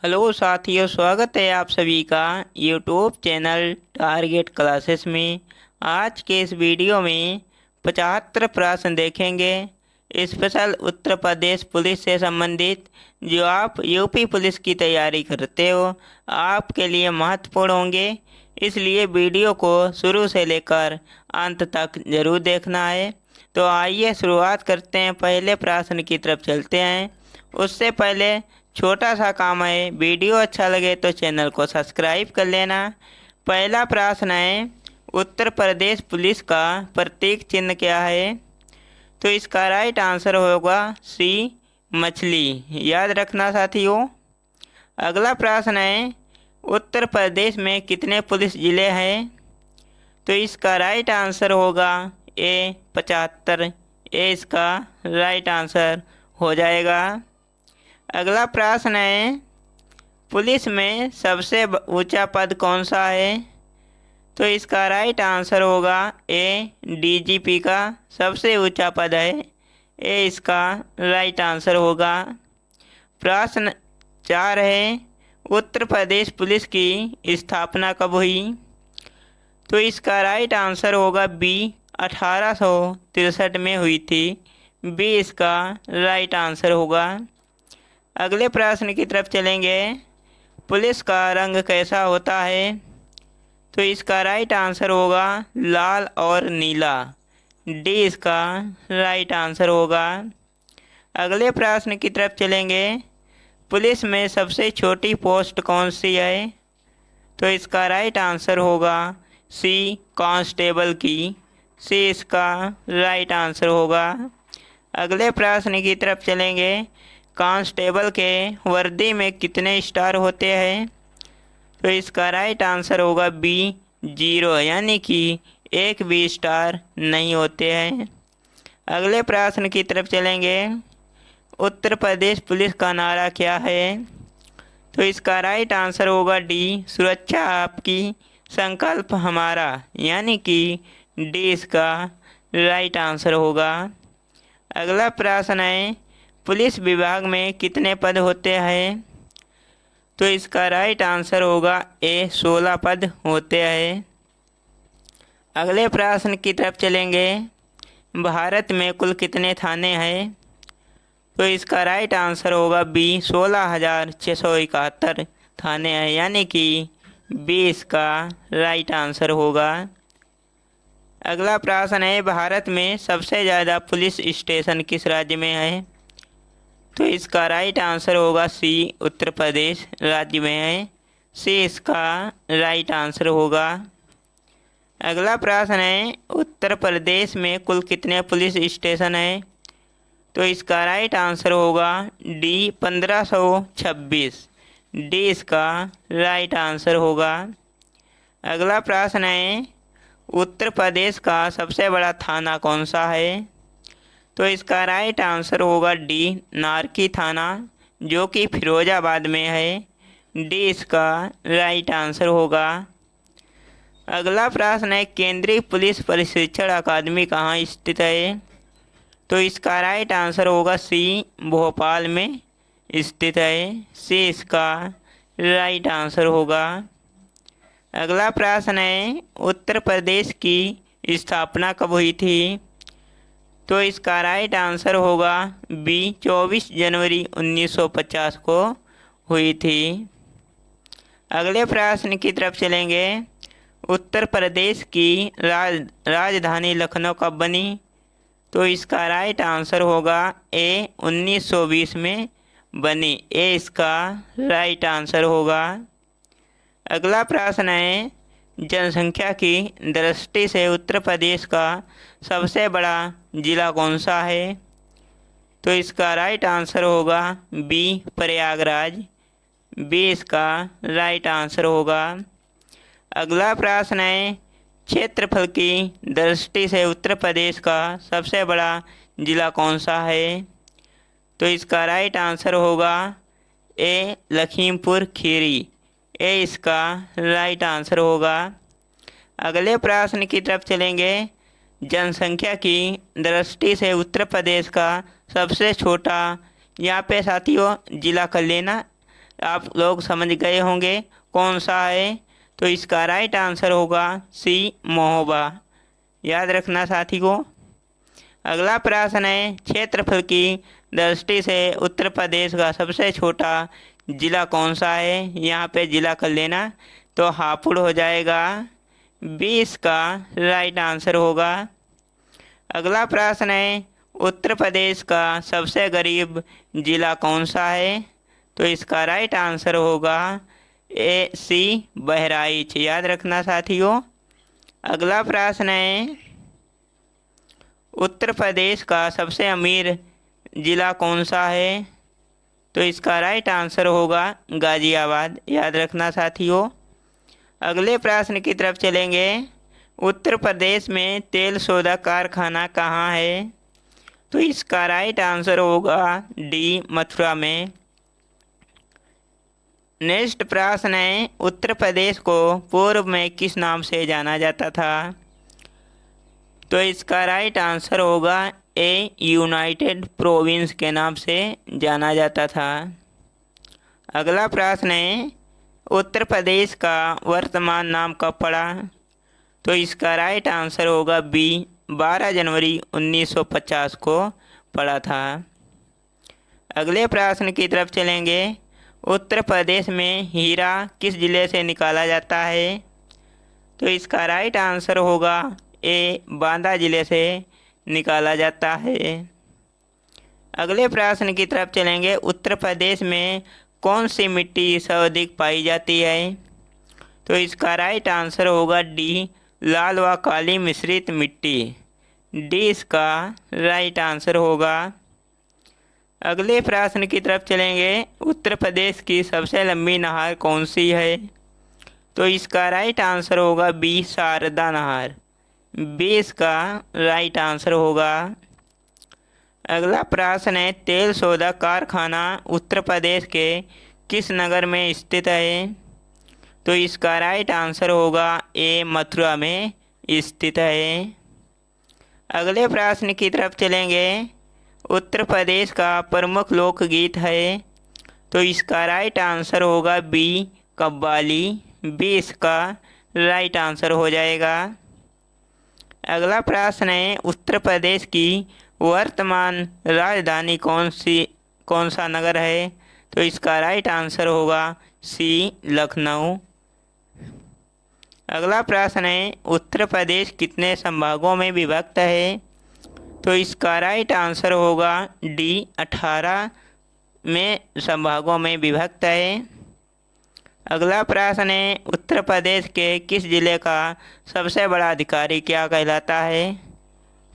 Hello साथियों, स्वागत है आप सभी का यूट्यूब चैनल टारगेट क्लासेस में। आज के इस वीडियो में 75 प्रश्न देखेंगे स्पेशल उत्तर प्रदेश पुलिस से संबंधित। जो आप यूपी पुलिस की तैयारी करते हो आपके लिए महत्वपूर्ण होंगे, इसलिए वीडियो को शुरू से लेकर अंत तक जरूर देखना है। तो आइए शुरुआत करते हैं, पहले प्रश्न की तरफ चलते हैं। उससे पहले छोटा सा काम है, वीडियो अच्छा लगे तो चैनल को सब्सक्राइब कर लेना। पहला प्रश्न है, उत्तर प्रदेश पुलिस का प्रतीक चिन्ह क्या है? तो इसका राइट आंसर होगा सी, मछली। याद रखना साथियों। अगला प्रश्न है, उत्तर प्रदेश में कितने पुलिस जिले हैं? तो इसका राइट आंसर होगा ए, 75। ए इसका राइट आंसर हो जाएगा। अगला प्रश्न है, पुलिस में सबसे ऊंचा पद कौन सा है? तो इसका राइट आंसर होगा ए, डीजीपी का सबसे ऊंचा पद है। ए इसका राइट आंसर होगा। प्रश्न 4 है, उत्तर प्रदेश पुलिस की स्थापना कब हुई? तो इसका राइट आंसर होगा बी, 1863 में हुई थी। बी इसका राइट आंसर होगा। अगले प्रश्न की तरफ चलेंगे, पुलिस का रंग कैसा होता है? तो इसका राइट आंसर होगा लाल और नीला। डी इसका राइट आंसर होगा। अगले प्रश्न की तरफ चलेंगे, पुलिस में सबसे छोटी पोस्ट कौन सी है? तो इसका राइट आंसर होगा सी, कांस्टेबल की। सी इसका राइट आंसर होगा। अगले प्रश्न की तरफ चलेंगे, कांस्टेबल के वर्दी में कितने स्टार होते हैं? तो इसका राइट आंसर होगा बी, 0, यानी कि एक भी स्टार नहीं होते हैं। अगले प्रश्न की तरफ चलेंगे, उत्तर प्रदेश पुलिस का नारा क्या है? तो इसका राइट आंसर होगा डी, सुरक्षा आपकी, संकल्प हमारा, यानी कि डी इसका राइट आंसर होगा। अगला प्रश्न है, पुलिस विभाग में कितने पद होते हैं? तो इसका राइट आंसर होगा ए, 16 पद होते हैं। अगले प्रश्न की तरफ चलेंगे, भारत में कुल कितने थाने हैं? तो इसका राइट आंसर होगा बी, 16,671 थाने हैं, यानी कि बी इसका राइट आंसर होगा। अगला प्रश्न है, भारत में सबसे ज़्यादा पुलिस स्टेशन किस राज्य में है? तो इसका राइट आंसर होगा सी, उत्तर प्रदेश राज्य में है। सी इसका राइट आंसर होगा। अगला प्रश्न है, उत्तर प्रदेश में कुल कितने पुलिस स्टेशन हैं? तो इसका राइट आंसर होगा डी, 1526। डी इसका राइट आंसर होगा। अगला प्रश्न है, उत्तर प्रदेश का सबसे बड़ा थाना कौन सा है? तो इसका राइट आंसर होगा डी, नारकी थाना, जो कि फिरोजाबाद में है। डी इसका राइट आंसर होगा। अगला प्रश्न है, केंद्रीय पुलिस प्रशिक्षण अकादमी कहाँ स्थित है? तो इसका राइट आंसर होगा सी, भोपाल में स्थित है। सी इसका राइट आंसर होगा। अगला प्रश्न है, उत्तर प्रदेश की स्थापना कब हुई थी? तो इसका राइट आंसर होगा बी, 24 जनवरी 1950 को हुई थी। अगले प्रश्न की तरफ चलेंगे, उत्तर प्रदेश की राजधानी लखनऊ कब बनी? तो इसका राइट आंसर होगा ए, 1920 में बनी। ए इसका राइट आंसर होगा। अगला प्रश्न है, जनसंख्या की दृष्टि से उत्तर प्रदेश का सबसे बड़ा जिला कौन सा है? तो इसका राइट आंसर होगा बी, प्रयागराज। बी इसका राइट आंसर होगा। अगला प्रश्न है, क्षेत्रफल की दृष्टि से उत्तर प्रदेश का सबसे बड़ा जिला कौन सा है? तो इसका राइट आंसर होगा ए, लखीमपुर खीरी। ए इसका राइट आंसर होगा। अगले प्रश्न की तरफ चलेंगे, जनसंख्या की दृष्टि से उत्तर प्रदेश का सबसे छोटा, यहाँ पे साथियों जिला कर लेना, आप लोग समझ गए होंगे कौन सा है। तो इसका राइट आंसर होगा सी, महोबा। याद रखना साथी को। अगला प्रश्न है, क्षेत्रफल की दृष्टि से उत्तर प्रदेश का सबसे छोटा जिला कौन सा है। यहाँ पे जिला कर लेना तो हापुड़ हो जाएगा। 20 का राइट आंसर होगा। अगला प्रश्न है, उत्तर प्रदेश का सबसे गरीब जिला कौन सा है। तो इसका राइट आंसर होगा ए, सी, बहराइच। याद रखना साथियों। अगला प्रश्न है, उत्तर प्रदेश का सबसे अमीर जिला कौन सा है। तो इसका राइट आंसर होगा गाजियाबाद। याद रखना साथियों। अगले प्रश्न की तरफ चलेंगे, उत्तर प्रदेश में तेल शोधक कारखाना कहाँ है। तो इसका राइट आंसर होगा डी, मथुरा में। नेक्स्ट प्रश्न है, उत्तर प्रदेश को पूर्व में किस नाम से जाना जाता था। तो इसका राइट आंसर होगा ए, यूनाइटेड प्रोविंस के नाम से जाना जाता था। अगला प्रश्न है, उत्तर प्रदेश का वर्तमान नाम कब पड़ा। तो इसका राइट आंसर होगा बी, 12 जनवरी 1950 को पड़ा था। अगले प्रश्न की तरफ चलेंगे, उत्तर प्रदेश में हीरा किस जिले से निकाला जाता है। तो इसका राइट आंसर होगा ए, बांदा जिले से निकाला जाता है। अगले प्रश्न की तरफ चलेंगे, उत्तर प्रदेश में कौन सी मिट्टी सर्वाधिक पाई जाती है। तो इसका राइट आंसर होगा डी, लाल व काली मिश्रित मिट्टी। डी इसका राइट आंसर होगा। अगले प्रश्न की तरफ चलेंगे, उत्तर प्रदेश की सबसे लंबी नहर कौन सी है। तो इसका राइट आंसर होगा बी, शारदा नहर। बी इसका राइट आंसर होगा। अगला प्रश्न है, तेल शोधक कारखाना उत्तर प्रदेश के किस नगर में स्थित है। तो इसका राइट आंसर होगा ए, मथुरा में स्थित है। अगले प्रश्न की तरफ चलेंगे, उत्तर प्रदेश का प्रमुख लोकगीत है। तो इसका राइट आंसर होगा बी, कव्वाली। बी इसका राइट आंसर हो जाएगा। अगला प्रश्न है, उत्तर प्रदेश की वर्तमान राजधानी कौन सा नगर है। तो इसका राइट आंसर होगा सी, लखनऊ। अगला प्रश्न है, उत्तर प्रदेश कितने संभागों में विभक्त है। तो इसका राइट आंसर होगा डी, 18 में संभागों में विभक्त है। अगला प्रश्न है, उत्तर प्रदेश के किस जिले का सबसे बड़ा अधिकारी क्या कहलाता है।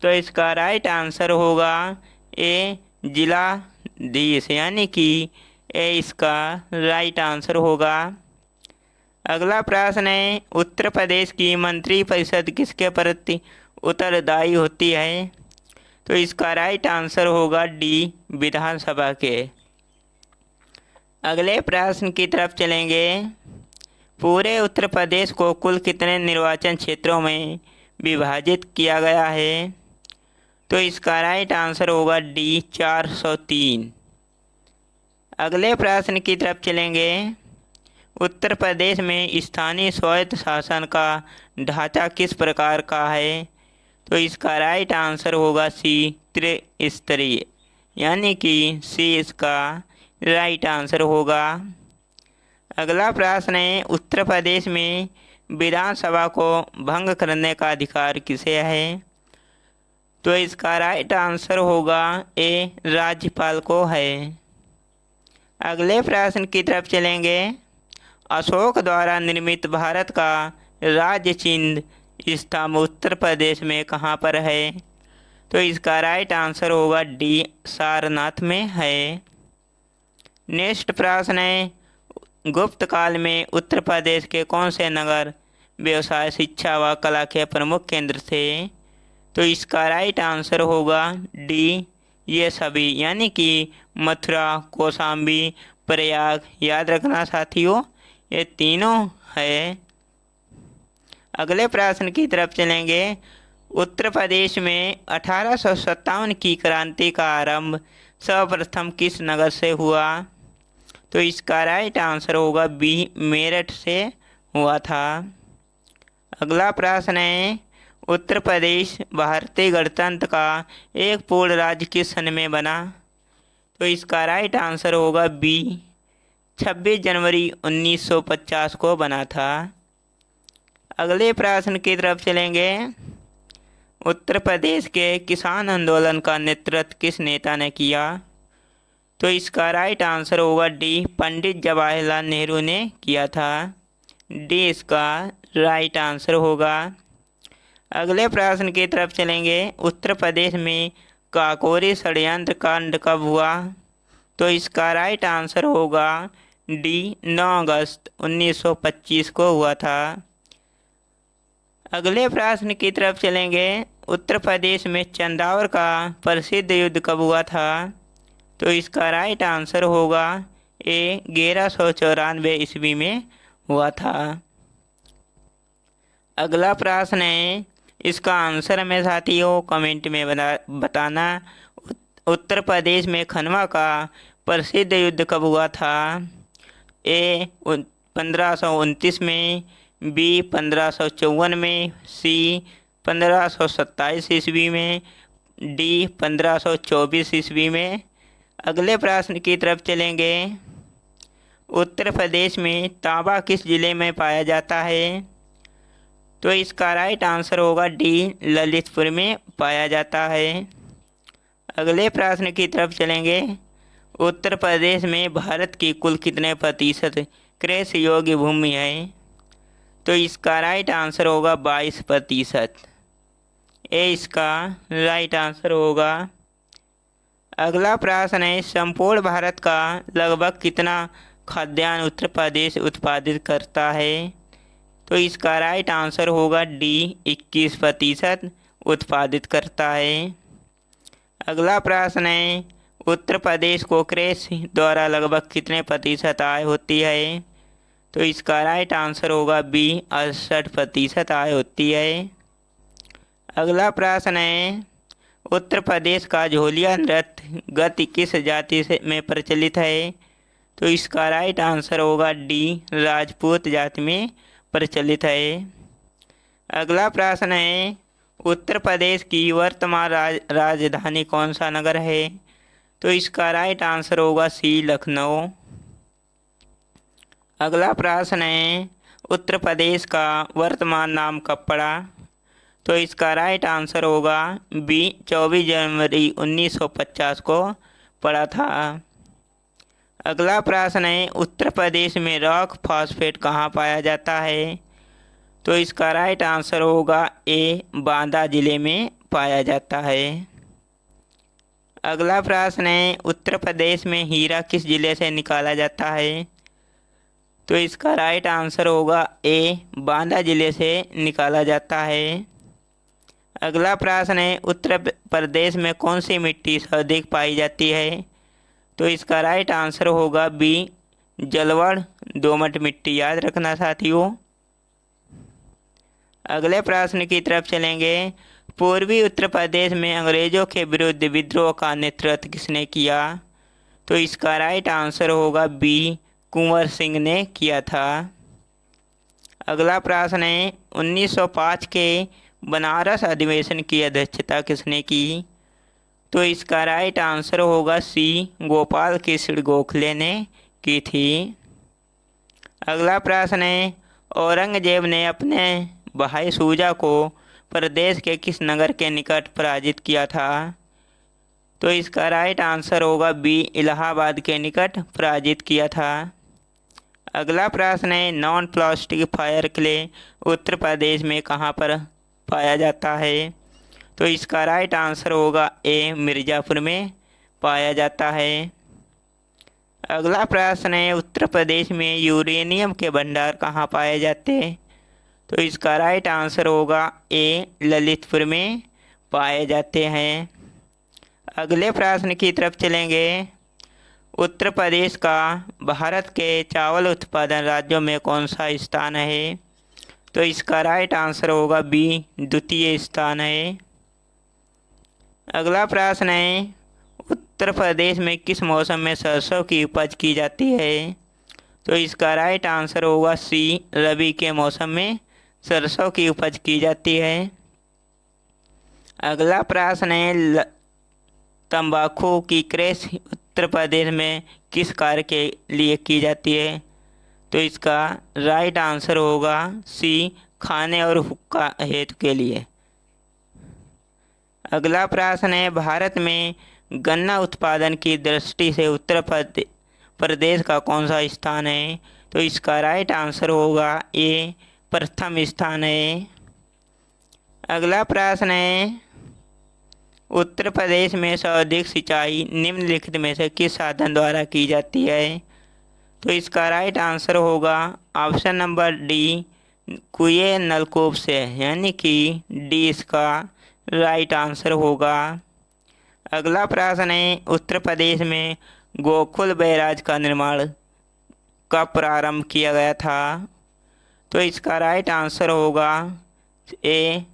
तो इसका राइट आंसर होगा ए, जिलाधीश, यानी कि ए इसका राइट आंसर होगा। अगला प्रश्न है, उत्तर प्रदेश की मंत्री परिषद किसके प्रति उत्तरदायी होती है। तो इसका राइट आंसर होगा डी, विधानसभा के। अगले प्रश्न की तरफ चलेंगे, पूरे उत्तर प्रदेश को कुल कितने निर्वाचन क्षेत्रों में विभाजित किया गया है। तो इसका राइट आंसर होगा डी, 403। अगले प्रश्न की तरफ चलेंगे, उत्तर प्रदेश में स्थानीय स्वायत्त शासन का ढांचा किस प्रकार का है। तो इसका राइट आंसर होगा सी, त्रिस्तरीय, यानी कि सी इसका राइट आंसर होगा। अगला प्रश्न है, उत्तर प्रदेश में विधानसभा को भंग करने का अधिकार किसे है। तो इसका राइट आंसर होगा ए, राज्यपाल को है। अगले प्रश्न की तरफ चलेंगे, अशोक द्वारा निर्मित भारत का राज्य चिन्ह स्तंभ उत्तर प्रदेश में कहाँ पर है। तो इसका राइट आंसर होगा डी, सारनाथ में है। नेक्स्ट प्रश्न है, गुप्त काल में उत्तर प्रदेश के कौन से नगर व्यवसाय, शिक्षा व कला के प्रमुख केंद्र थे। तो इसका राइट आंसर होगा डी, ये सभी, यानी कि मथुरा, कौशाम्बी, प्रयाग। याद रखना साथियों, ये तीनों है। अगले प्रश्न की तरफ चलेंगे, उत्तर प्रदेश में 1857 की क्रांति का आरंभ सर्वप्रथम किस नगर से हुआ। तो इसका राइट आंसर होगा बी, मेरठ से हुआ था। अगला प्रश्न है, उत्तर प्रदेश भारतीय गणतंत्र का एक पूर्ण राज्य किस सन में बना? तो इसका राइट आंसर होगा बी, 26 जनवरी 1950 को बना था। अगले प्रश्न की तरफ चलेंगे। उत्तर प्रदेश के किसान आंदोलन का नेतृत्व किस नेता ने किया? तो इसका राइट आंसर होगा डी, पंडित जवाहरलाल नेहरू ने किया था। डी इसका राइट आंसर होगा। अगले प्रश्न की तरफ चलेंगे। उत्तर प्रदेश में काकोरी षड्यंत्र कांड कब हुआ? तो इसका राइट आंसर होगा डी, 9 अगस्त 1925 को हुआ था। अगले प्रश्न की तरफ चलेंगे। उत्तर प्रदेश में चंदावर का प्रसिद्ध युद्ध कब हुआ था? तो इसका राइट आंसर होगा ए, 1194 ईस्वी में हुआ था। अगला प्रश्न है, इसका आंसर हमें साथियों कमेंट में बताना। उत्तर प्रदेश में खनवा का प्रसिद्ध युद्ध कब हुआ था? ए, 1529 में, बी, 1554 में, सी, 1527 ईस्वी में, डी, 1524 ईस्वी में। अगले प्रश्न की तरफ चलेंगे। उत्तर प्रदेश में तांबा किस जिले में पाया जाता है? तो इसका राइट आंसर होगा डी, ललितपुर में पाया जाता है। अगले प्रश्न की तरफ चलेंगे। उत्तर प्रदेश में भारत की कुल कितने प्रतिशत कृषि योग्य भूमि है? तो इसका राइट आंसर होगा 22%। ए इसका राइट आंसर होगा। अगला प्रश्न है, संपूर्ण भारत का लगभग कितना खाद्यान्न उत्तर प्रदेश उत्पादित करता है? तो इसका राइट आंसर होगा डी, 21% उत्पादित करता है। अगला प्रश्न है, उत्तर प्रदेश को कृषि द्वारा लगभग कितने प्रतिशत आय होती है? तो इसका राइट आंसर होगा बी, 68% आय होती है। अगला प्रश्न है, उत्तर प्रदेश का झोलिया नृत्य गति किस जाति से में प्रचलित है? तो इसका राइट आंसर होगा डी, राजपूत जाति में प्रचलित है। अगला प्रश्न है, उत्तर प्रदेश की वर्तमान राजधानी कौन सा नगर है? तो इसका राइट आंसर होगा सी, लखनऊ। अगला प्रश्न है, उत्तर प्रदेश का वर्तमान नाम कब पड़ा? तो इसका राइट आंसर होगा बी, 24 जनवरी 1950 को पड़ा था। अगला प्रश्न है, उत्तर प्रदेश में रॉक फॉस्फेट कहाँ पाया जाता है? तो इसका राइट आंसर होगा ए, बांदा जिले में पाया जाता है। अगला प्रश्न है, उत्तर प्रदेश में हीरा किस जिले से निकाला जाता है? तो इसका राइट आंसर होगा ए, बांदा जिले से निकाला जाता है। अगला प्रश्न है, उत्तर प्रदेश में कौन सी मिट्टी सर्वाधिक पाई जाती है? तो इसका राइट आंसर होगा बी, जलवड़ दोमट मिट्टी। याद रखना साथियों। अगले प्रश्न की तरफ चलेंगे। पूर्वी उत्तर प्रदेश में अंग्रेजों के विरुद्ध विद्रोह का नेतृत्व किसने किया? तो इसका राइट आंसर होगा बी, कुंवर सिंह ने किया था। अगला प्रश्न है, 1905 के बनारस अधिवेशन की अध्यक्षता किसने की? तो इसका राइट आंसर होगा सी, गोपाल कृष्ण गोखले ने की थी। अगला प्रश्न है, औरंगजेब ने अपने भाई शुजा को प्रदेश के किस नगर के निकट पराजित किया था? तो इसका राइट आंसर होगा बी, इलाहाबाद के निकट पराजित किया था। अगला प्रश्न है, non plastic fire clay Uttar Pradesh में कहाँ पर पाया जाता है? तो इसका राइट आंसर होगा ए, मिर्ज़ापुर में पाया जाता है। अगला प्रश्न है, उत्तर प्रदेश में यूरेनियम के भंडार कहाँ पाए जाते हैं? तो इसका राइट आंसर होगा ए, ललितपुर में पाए जाते हैं। अगले प्रश्न की तरफ चलेंगे। उत्तर प्रदेश का भारत के चावल उत्पादन राज्यों में कौन सा स्थान है? तो इसका राइट आंसर होगा बी, द्वितीय स्थान है। अगला प्रश्न है, उत्तर प्रदेश में किस मौसम में सरसों की उपज की जाती है? तो इसका राइट आंसर होगा सी, रबी के मौसम में सरसों की उपज की जाती है। अगला प्रश्न है, तंबाकू की कृषि उत्तर प्रदेश में किस कार्य के लिए की जाती है? तो इसका राइट आंसर होगा सी, खाने और हुक्का हेतु के लिए। अगला प्रश्न है, भारत में गन्ना उत्पादन की दृष्टि से उत्तर प्रदेश का कौन सा स्थान है? तो इसका राइट आंसर होगा ए, प्रथम स्थान है। अगला प्रश्न है, उत्तर प्रदेश में सर्वाधिक सिंचाई निम्नलिखित में से किस साधन द्वारा की जाती है? तो इसका राइट आंसर होगा ऑप्शन नंबर डी, कुएं नलकूप से, यानी कि डी इसका राइट आंसर होगा। अगला प्रश्न है, उत्तर प्रदेश में गोकुल बैराज का निर्माण कब प्रारंभ किया गया था? तो इसका राइट आंसर होगा ए,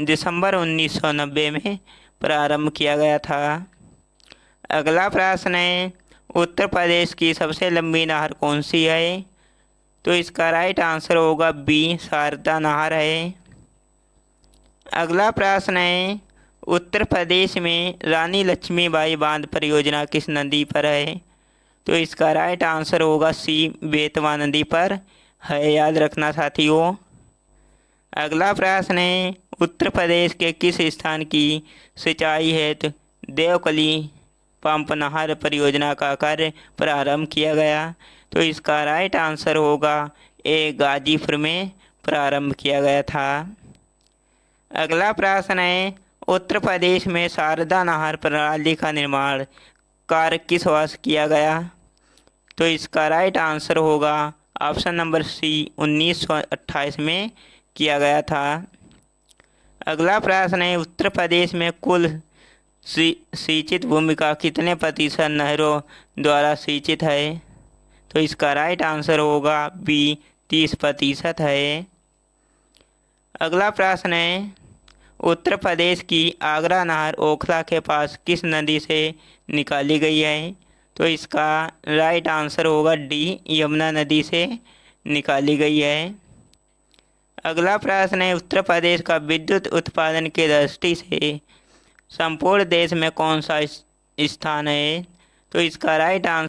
दिसंबर 1990 में प्रारंभ किया गया था। अगला प्रश्न है, उत्तर प्रदेश की सबसे लंबी नहर कौन सी है? तो इसका राइट आंसर होगा बी, शारदा नहर है। अगला प्रश्न है, उत्तर प्रदेश में रानी लक्ष्मीबाई बांध परियोजना किस नदी पर है? तो इसका राइट आंसर होगा सी, बेतवा नदी पर है, याद रखना साथियों। अगला प्रश्न है, उत्तर प्रदेश के किस स्थान की सिंचाई हेतु देवकली पंप नहर परियोजना का कार्य प्रारंभ किया गया? तो इसका राइट आंसर होगा ए, गाजीपुर में प्रारंभ किया गया था। अगला प्रश्न है, उत्तर प्रदेश में शारदा नहर प्रणाली का निर्माण कार्य किस वर्ष किया गया? तो इसका राइट आंसर होगा ऑप्शन नंबर सी, 1928 में किया गया था। अगला प्रश्न है, उत्तर प्रदेश में कुल सिंचित भूमि का कितने प्रतिशत नहरों द्वारा सिंचित है? तो इसका राइट आंसर होगा बी, 30% है। अगला प्रश्न है, उत्तर प्रदेश की आगरा नहर ओखला के पास किस नदी से निकाली गई है? तो इसका राइट आंसर होगा डी, यमुना नदी से निकाली गई है। अगला प्रश्न है, उत्तर प्रदेश का विद्युत उत्पादन की दृष्टि से संपूर्ण देश में कौन सा स्थान है? तो इसका राइट आंसर